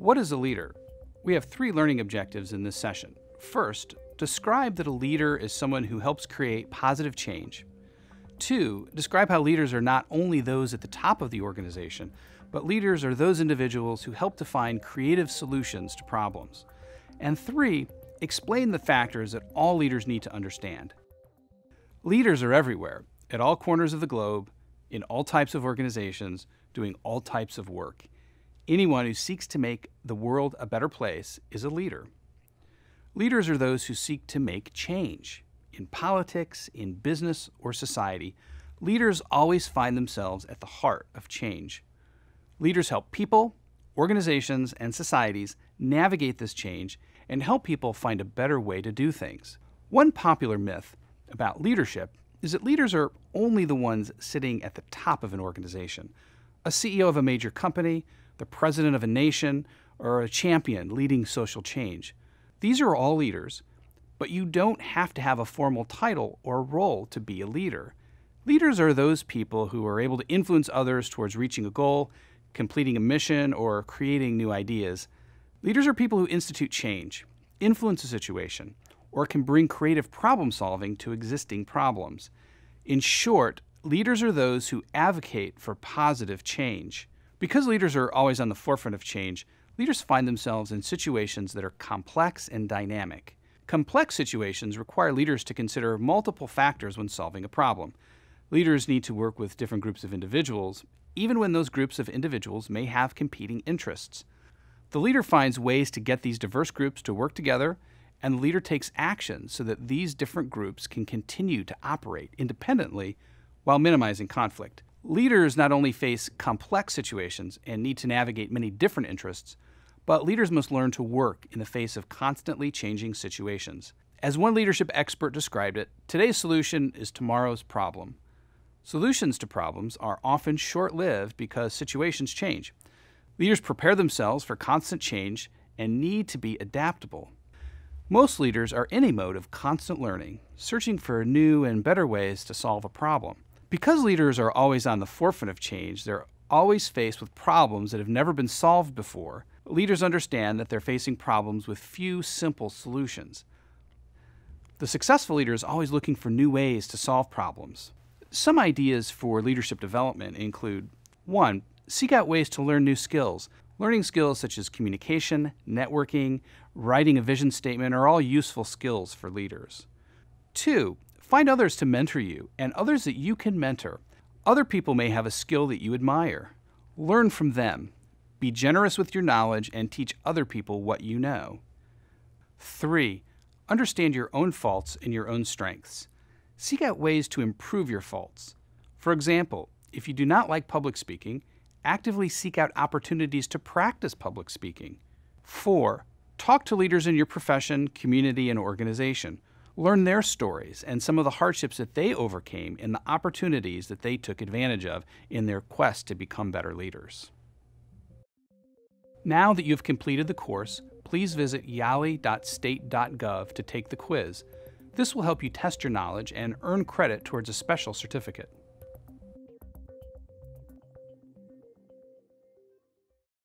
What is a leader? We have 3 learning objectives in this session. First, describe that a leader is someone who helps create positive change. 2, describe how leaders are not only those at the top of the organization, but leaders are those individuals who help to find creative solutions to problems. And 3, explain the factors that all leaders need to understand. Leaders are everywhere, at all corners of the globe, in all types of organizations, doing all types of work. Anyone who seeks to make the world a better place is a leader. Leaders are those who seek to make change. In politics, in business, or society, leaders always find themselves at the heart of change. Leaders help people, organizations, and societies navigate this change and help people find a better way to do things. One popular myth about leadership is that leaders are only the ones sitting at the top of an organization. A CEO of a major company, the president of a nation, or a champion leading social change. These are all leaders, but you don't have to have a formal title or role to be a leader. Leaders are those people who are able to influence others towards reaching a goal, completing a mission, or creating new ideas. Leaders are people who institute change, influence a situation, or can bring creative problem solving to existing problems. In short, leaders are those who advocate for positive change. Because leaders are always on the forefront of change, leaders find themselves in situations that are complex and dynamic. Complex situations require leaders to consider multiple factors when solving a problem. Leaders need to work with different groups of individuals, even when those groups of individuals may have competing interests. The leader finds ways to get these diverse groups to work together, and the leader takes action so that these different groups can continue to operate independently while minimizing conflict. Leaders not only face complex situations and need to navigate many different interests, but leaders must learn to work in the face of constantly changing situations. As one leadership expert described it, today's solution is tomorrow's problem. Solutions to problems are often short-lived because situations change. Leaders prepare themselves for constant change and need to be adaptable. Most leaders are in a mode of constant learning, searching for new and better ways to solve a problem. Because leaders are always on the forefront of change, they're always faced with problems that have never been solved before. Leaders understand that they're facing problems with few simple solutions. The successful leader is always looking for new ways to solve problems. Some ideas for leadership development include 1. Seek out ways to learn new skills. Learning skills such as communication, networking, writing a vision statement are all useful skills for leaders. 2. Find others to mentor you and others that you can mentor. Other people may have a skill that you admire. Learn from them. Be generous with your knowledge and teach other people what you know. 3. Understand your own faults and your own strengths. Seek out ways to improve your faults. For example, if you do not like public speaking, actively seek out opportunities to practice public speaking. 4. Talk to leaders in your profession, community, and organization. Learn their stories and some of the hardships that they overcame and the opportunities that they took advantage of in their quest to become better leaders. Now that you've completed the course, please visit yali.state.gov to take the quiz. This will help you test your knowledge and earn credit towards a special certificate.